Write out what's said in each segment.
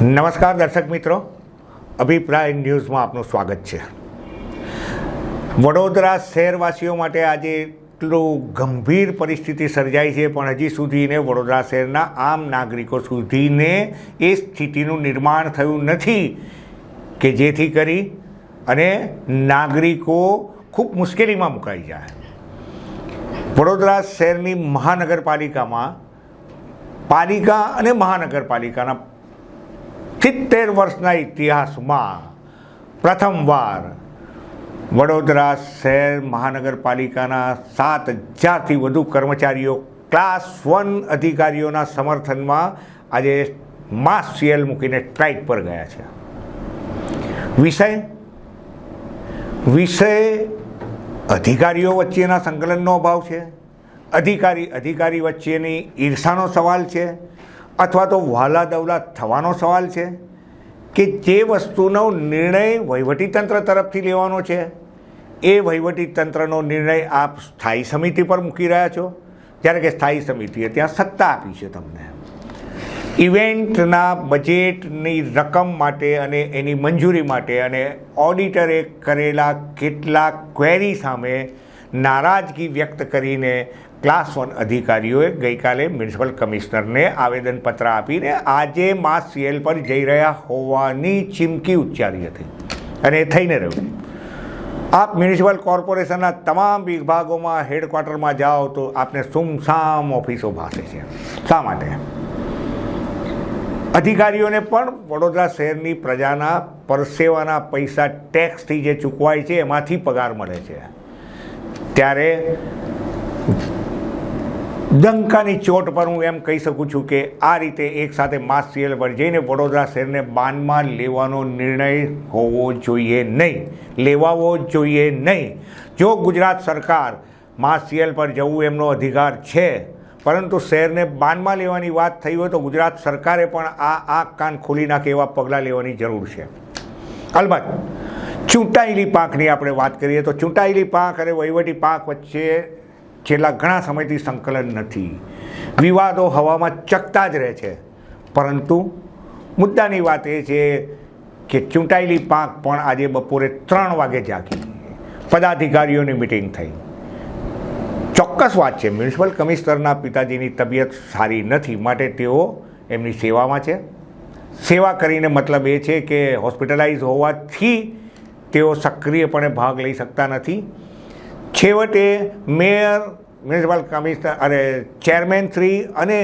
નમસ્કાર દર્શક મિત્રો, અભિપ્રાય ન્યૂઝમાં આપનું સ્વાગત છે. વડોદરા શહેરવાસીઓ માટે આજે એટલું ગંભીર પરિસ્થિતિ સર્જાઈ છે, પણ હજી સુધીને વડોદરા શહેરના આમ નાગરિકો સુધીને એ સ્થિતિનું નિર્માણ થયું નથી કે જેથી કરી અને નાગરિકો ખૂબ મુશ્કેલીમાં મુકાઈ જાય. વડોદરા શહેરની મહાનગરપાલિકામાં પાલિકા અને મહાનગરપાલિકાના 70 વર્ષના ઇતિહાસમાં પ્રથમવાર વડોદરા શહેર મહાનગરપાલિકાના 7,000થી વધુ કર્મચારીઓ ક્લાસ 1 અધિકારીઓના સમર્થનમાં આજે માસ સીએલ મૂકીને સ્ટ્રાઇક પર ગયા છે. વિષય અધિકારીઓ વચ્ચેના સંકલનનો અભાવ છે, અધિકારી વચ્ચેની ઈર્ષાનો સવાલ છે, અથવા તો વહાલા દવલા થવાનો સવાલ છે કે જે વસ્તુનો નિર્ણય વહીવટીતંત્ર તરફથી લેવાનો છે એ વહીવટીતંત્રનો નિર્ણય આપ સ્થાયી સમિતિ પર મૂકી રહ્યા છો, જ્યારે કે સ્થાયી સમિતિએ ત્યાં સત્તા આપી છે તમને. ઇવેન્ટના બજેટની રકમ માટે અને એની મંજૂરી માટે અને ઓડિટરે કરેલા કેટલાક ક્વેરી સામે નારાજગી વ્યક્ત કરીને ક્લાસ 1 અધિકારીઓએ ગઈકાલે મ્યુનિસિપલ કમિશનરને આવેદનપત્ર આપીને આજે માસ સીએલ પર જઈ રહ્યા હોવાની ચીમકી ઉચ્ચારી હતી, અને એ થઈને રહ્યું. આપ મ્યુનિસિપલ કોર્પોરેશનના તમામ વિભાગોમાં હેડક્વાર્ટરમાં જાઓ તો આપને સુમસામ ઓફિસો ભાસે છે. શા માટે? અધિકારીઓને પણ વડોદરા શહેરની પ્રજાના પરસેવાના પૈસા ટેક્સથી જે ચૂકવાય છે એમાંથી પગાર મળે છે. ત્યારે ડંકાની ચોટ પર હું એમ કહી શકું છું કે આ રીતે એકસાથે માસ સીએલ પર જઈને વડોદરા શહેરને બાનમાં લેવાનો નિર્ણય હોવો જોઈએ નહીં, લેવાવો જોઈએ નહીં. જો ગુજરાત સરકાર માસ સીએલ પર જવું એમનો અધિકાર છે, પરંતુ શહેરને બાનમાં લેવાની વાત થઈ હોય તો ગુજરાત સરકારે પણ આ આંખ કાન ખોલી નાખે એવા પગલાં લેવાની જરૂર છે. અલબત્ત ચૂંટાયેલી પાંખની આપણે વાત કરીએ તો ચૂંટાયેલી પાંખ અને વહીવટી પાંખ વચ્ચે છેલ્લા ઘણા સમયથી સંકલન નથી. વિવાદો હવામાં ચકતા જ રહે છે. પરંતુ મુદ્દાની વાત એ છે કે ચૂંટાયેલી પાંખ પણ આજે બપોરે 3 વાગે જાગી, પદાધિકારીઓની મિટિંગ થઈ. ચોક્કસ વાત છે, મ્યુનિસિપલ કમિશનરના પિતાજીની તબિયત સારી નથી, માટે તેઓ એમની સેવામાં છે. સેવા કરીને મતલબ એ છે કે હોસ્પિટલાઇઝ હોવાથી તેઓ સક્રિયપણે ભાગ લઈ શકતા નથી. છેવટે મેયર, મ્યુનિસિપલ કમિશનર અને ચેરમેન શ્રી અને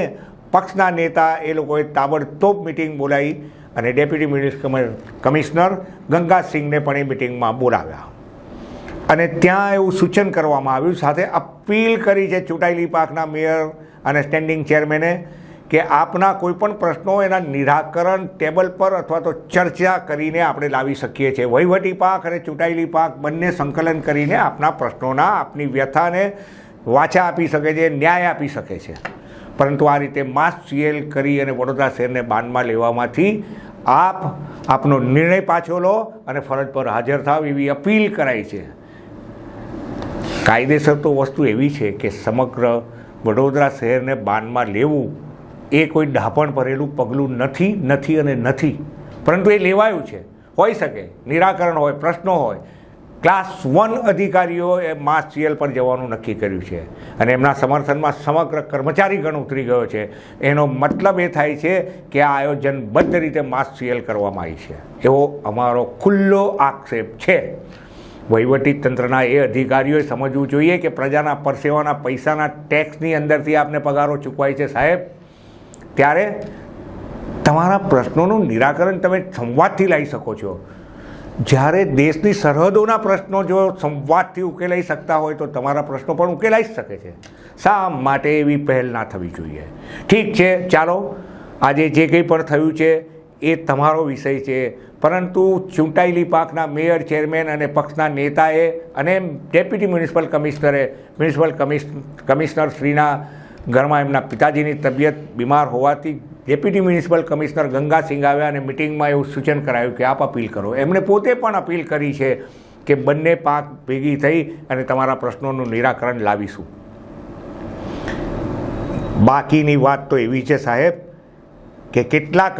પક્ષના નેતા એ લોકોએ તાબડતોબ મિટિંગ બોલાવી અને ડેપ્યુટી મ્યુનિસિપલ કમિશનર ગંગાસિંહને પણ એ મિટિંગમાં બોલાવ્યા. અને ત્યાં એવું સૂચન કરવામાં આવ્યું, સાથે અપીલ કરી છે ચૂંટાયેલી પાંખના મેયર અને સ્ટેન્ડિંગ ચેરમેને કે આપના કોઈ પણ પ્રશ્નો એના નિરાકરણ ટેબલ પર અથવા તો ચર્ચા કરીને આપણે લાવી શકીએ છીએ. વહીવટી પાંખ અને ચૂંટાયેલી પાંખ બંને સંકલન કરીને આપના પ્રશ્નોના, આપની વ્યથાને વાચા આપી શકે છે, ન્યાય આપી શકે છે. પરંતુ આ રીતે માસ સીએલ કરી અને વડોદરા શહેરને બાનમાં લેવામાંથી આપનો નિર્ણય પાછો લો અને ફરજ પર હાજર થાવ એવી અપીલ કરાઈ છે. કાયદેસર તો વસ્તુ એવી છે કે સમગ્ર વડોદરા શહેરને બાનમાં લેવું એ કોઈ ડાપણ ભરેલું પગલું નથી, પરંતુ એ લેવાયું છે. હોઈ શકે નિરાકરણ હોય, પ્રશ્નો હોય. ક્લાસ 1 અધિકારીઓએ માસ સીએલ પર જવાનું નક્કી કર્યું છે અને એમના સમર્થનમાં સમગ્ર કર્મચારીગણ ઉતરી ગયો છે. એનો મતલબ એ થાય છે કે આ આયોજનબદ્ધ રીતે માસ સીએલ કરવામાં આવી છે એવો અમારો ખુલ્લો આક્ષેપ છે. વહીવટીતંત્રના એ અધિકારીઓએ સમજવું જોઈએ કે પ્રજાના પરસેવાના પૈસાના ટેક્સની અંદરથી આપને પગારો ચૂકવાય છે સાહેબ. ત્યારે તમારા પ્રશ્નોનું નિરાકરણ તમે સંવાદથી લાવી શકો છો. જ્યારે દેશની સરહદોના પ્રશ્નો જો સંવાદથી ઉકેલાઈ શકતા હોય તો તમારા પ્રશ્નો પણ ઉકેલાઈ જ શકે છે. શા માટે એવી પહેલ ના થવી જોઈએ? ઠીક છે, ચાલો, આજે જે કંઈ પણ થયું છે એ તમારો વિષય છે, પરંતુ ચૂંટાયેલી પાંખના મેયર, ચેરમેન અને પક્ષના નેતાએ અને ડેપ્યુટી મ્યુનિસિપલ કમિશનરે મ્યુનિસિપલ કમિશનર શ્રીના ઘરમાં એમના પિતાજીની તબિયત બીમાર હોવાથી ડેપ્યુટી મ્યુનિસિપલ કમિશનર ગંગાસિંહ આવ્યા અને મિટિંગમાં એવું સૂચન કરાયું કે આપ અપીલ કરો. એમણે પોતે પણ અપીલ કરી છે કે બંને પાંખ ભેગી થઈ અને તમારા પ્રશ્નોનું નિરાકરણ લાવીશું. બાકીની વાત તો એવી છે સાહેબ કે કેટલાક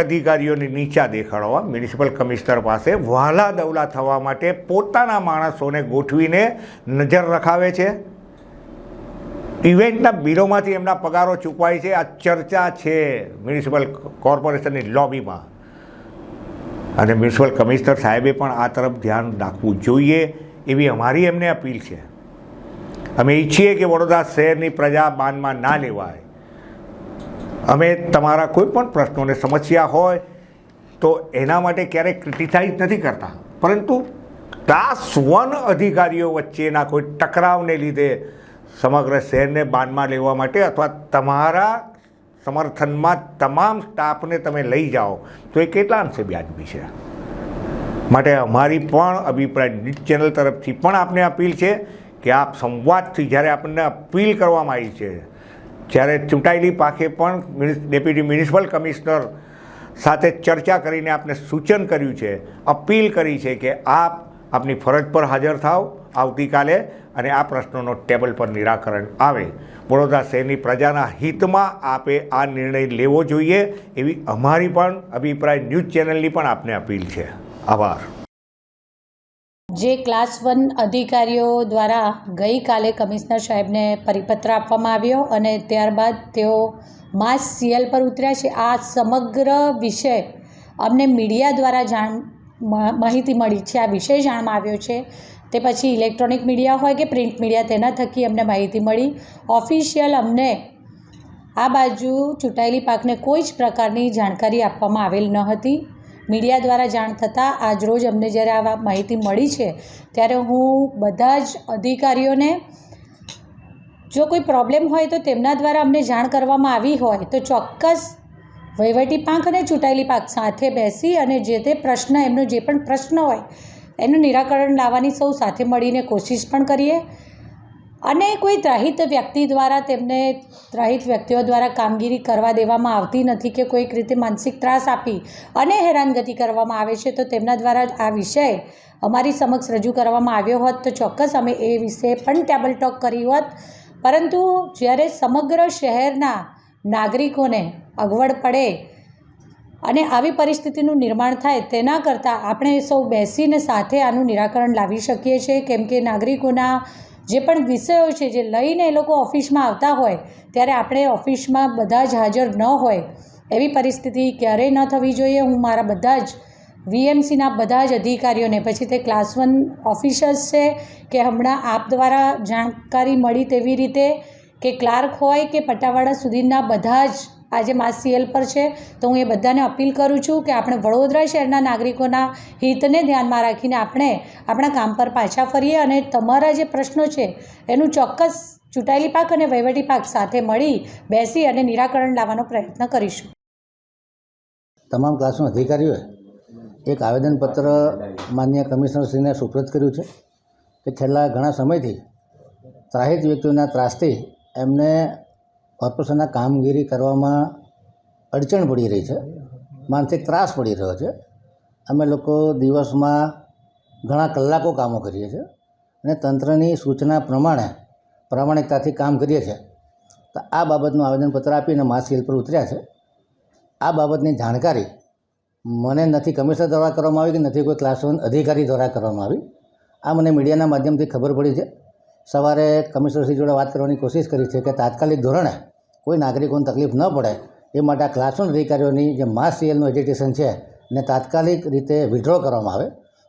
અધિકારીઓને નીચા દેખાડવા મ્યુનિસિપલ કમિશનર પાસે વહાલા દવલા થવા માટે પોતાના માણસોને ગોઠવીને નજર રખાવે છે. ઇવેન્ટના બ્યુરોમાંથી એમના પગારો ચૂકવાય છે. આ ચર્ચા છે મ્યુનિસિપલ કોર્પોરેશનની લોબીમાં, અને મ્યુનિસિપલ કમિશનર સાહેબે પણ આ તરફ ધ્યાન રાખવું જોઈએ એવી અમારી એમને અપીલ છે. અમે ઈચ્છીએ કે વડોદરા શહેરની પ્રજા બાનમાં ના લેવાય. અમે તમારા કોઈ પણ પ્રશ્નોને સમસ્યા હોય તો એના માટે ક્યારેય ક્રિટિસાઇઝ નથી કરતા, પરંતુ ક્લાસ 1 અધિકારીઓ વચ્ચેના કોઈ ટકરાવને લીધે સમગ્ર શહેરને બાનમાં લેવા માટે અથવા તમારા સમર્થનમાં તમામ સ્ટાફને તમે લઈ જાઓ તો એ કેટલા અંશે વ્યાજબી છે. માટે અમારી પણ અભિપ્રાય ન્યૂઝ ચેનલ તરફથી પણ આપને અપીલ છે કે આપ સંવાદથી જ્યારે આપણને અપીલ કરવામાં આવી છે, જ્યારે ચૂંટાયેલી પાંખે પણ ડેપ્યુટી મ્યુનિસિપલ કમિશનર સાથે ચર્ચા કરીને આપને સૂચન કર્યું છે, અપીલ કરી છે કે આપ આપની ફરજ પર હાજર થાવ આવતીકાલે અને આ પ્રશ્નોનો ટેબલ પર નિરાકરણ આવે. વડોદરા શહેરની પ્રજાના હિતમાં આપે આ નિર્ણય લેવો જોઈએ એવી અમારી પણ અભિપ્રાય ન્યૂઝ ચેનલની પણ આપને અપીલ છે. આભાર. જે ક્લાસ 1 અધિકારીઓ દ્વારા ગઈકાલે કમિશનર સાહેબને પરિપત્ર આપવામાં આવ્યો અને ત્યારબાદ તેઓ માસ સીએલ પર ઉતર્યા છે. આ સમગ્ર વિષય અમને મીડિયા દ્વારા માહિતી મળી છે. આ વિષય જાણવામાં આવ્યો છે. તે પછી ઇલેક્ટ્રોનિક મીડિયા હોય કે પ્રિન્ટ મીડિયા, તેના થકી અમને માહિતી મળી. ઓફિશિયલ અમને આ બાજુ ચૂંટાયેલી પાંખને કોઈ જ પ્રકારની જાણકારી આપવામાં આવેલ ન હતી. મીડિયા દ્વારા જાણ થતાં આજરોજ અમને જ્યારે આ માહિતી મળી છે ત્યારે હું બધા જ અધિકારીઓને જો કોઈ પ્રોબ્લેમ હોય તો તેમના દ્વારા અમને જાણ કરવામાં આવી હોય તો ચોક્કસ વહીવટી પાંખ અને ચૂંટાયેલી પાંખ સાથે બેસી અને જે તે પ્રશ્ન, એમનો જે પણ પ્રશ્ન હોય એનું નિરાકરણ લાવવાની સૌ સાથે મળીને કોશિશ પણ કરીએ. અને કોઈ ત્રાહિત વ્યક્તિ દ્વારા તેમને ત્રાહિત વ્યક્તિઓ દ્વારા કામગીરી કરવા દેવામાં આવતી નથી કે કોઈક રીતે માનસિક ત્રાસ આપી અને હેરાનગતિ કરવામાં આવે છે તો તેમના દ્વારા આ વિષય અમારી સમક્ષ રજૂ કરવામાં આવ્યો હોત તો ચોક્કસ અમે એ વિશે પણ ટેબલ ટોક કરી હોત. પરંતુ જ્યારે સમગ્ર શહેરના નાગરિકોને અગવડ પડે અને આવી પરિસ્થિતિનું નિર્માણ થાય તેના કરતાં આપણે સૌ બેસીને સાથે આનું નિરાકરણ લાવી શકીએ છીએ. કેમ કે નાગરિકોના જે પણ વિષયો છે જે લઈને એ લોકો ઓફિસમાં આવતા હોય ત્યારે આપણે ઓફિસમાં બધા જ હાજર ન હોય એવી પરિસ્થિતિ ક્યારેય ન થવી જોઈએ. હું મારા બધા જ વીએમસીના બધા જ અધિકારીઓને, પછી તે ક્લાસ 1 ઓફિસર્સ છે કે હમણાં આપ દ્વારા જાણકારી મળી તેવી રીતે કે ક્લાર્ક હોય કે પટાવાળા સુધીના બધા જ આજે માસ સીએલ પર છે. તો હું એ બધાને અપીલ કરું છું કે આપણે વડોદરા શહેરના નાગરિકોના હિતને ધ્યાનમાં રાખીને આપણે આપણા કામ પર પાછા ફરીએ અને તમારા જે પ્રશ્નો છે એનું ચોક્કસ ચૂંટાયેલી પાંખ અને વહીવટી પાંખ સાથે મળી બેસી અને નિરાકરણ લાવવાનો પ્રયત્ન કરીશું. તમામ ક્લાસના અધિકારીઓએ એક આવેદનપત્ર માનનીય કમિશનરશ્રીને સુપ્રત કર્યું છે કે છેલ્લા ઘણા સમયથી ત્રાહિત વ્યક્તિઓના ત્રાસથી એમને કોર્પોરેશનના કામગીરી કરવામાં અડચણ પડી રહી છે, માનસિક ત્રાસ પડી રહ્યો છે. અમે લોકો દિવસમાં ઘણા કલાકો કામો કરીએ છીએ અને તંત્રની સૂચના પ્રમાણે પ્રામાણિકતાથી કામ કરીએ છીએ. તો આ બાબતનું આવેદનપત્ર આપીને માસ સીએલ પર ઉતર્યા છે. આ બાબતની જાણકારી મને નથી કમિશનર દ્વારા કરવામાં આવી કે નથી કોઈ ક્લાસ 1 અધિકારી દ્વારા કરવામાં આવી. આ મને મીડિયાના માધ્યમથી ખબર પડી છે. સવારે કમિશનરશ્રી જોડે વાત કરવાની કોશિશ કરી છે કે તાત્કાલિક ધોરણે કોઈ નાગરિકોને તકલીફ ન પડે એ માટે આ ક્લાસ 1 અધિકારીઓની જે માસ સીએલનું એજિટેશન છે એને તાત્કાલિક રીતે વિડ્રો કરવામાં આવે.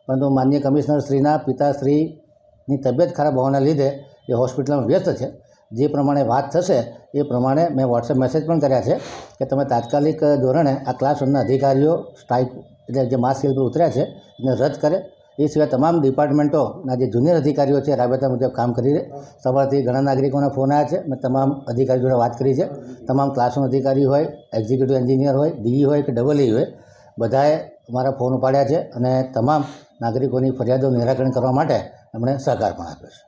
પરંતુ માનનીય કમિશનરશ્રીના પિતાશ્રીની તબિયત ખરાબ હોવાના લીધે એ હોસ્પિટલમાં વ્યસ્ત છે. જે પ્રમાણે વાત થશે એ પ્રમાણે મેં વોટ્સએપ મેસેજ પણ કર્યા છે કે તમે તાત્કાલિક ધોરણે આ ક્લાસ 1ના અધિકારીઓ સ્ટ્રાઇક એટલે જે માસ સીએલ પર ઉતર્યા છે એને રદ કરે. એ સિવાય તમામ ડિપાર્ટમેન્ટોના જે જુનિયર અધિકારીઓ છે રાબેતા મુજબ કામ કરી રહે. સવારથી ઘણા નાગરિકોના ફોન આવ્યા છે. મેં તમામ અધિકારીઓ જોડે વાત કરી છે. તમામ ક્લાસ 1 અધિકારી હોય, એક્ઝિક્યુટિવ એન્જિનિયર હોય, ડીઈ હોય કે ડબલ ઈ હોય, બધાએ મારા ફોન ઉપાડ્યા છે અને તમામ નાગરિકોની ફરિયાદોનું નિરાકરણ કરવા માટે એમણે સહકાર પણ આપ્યો છે.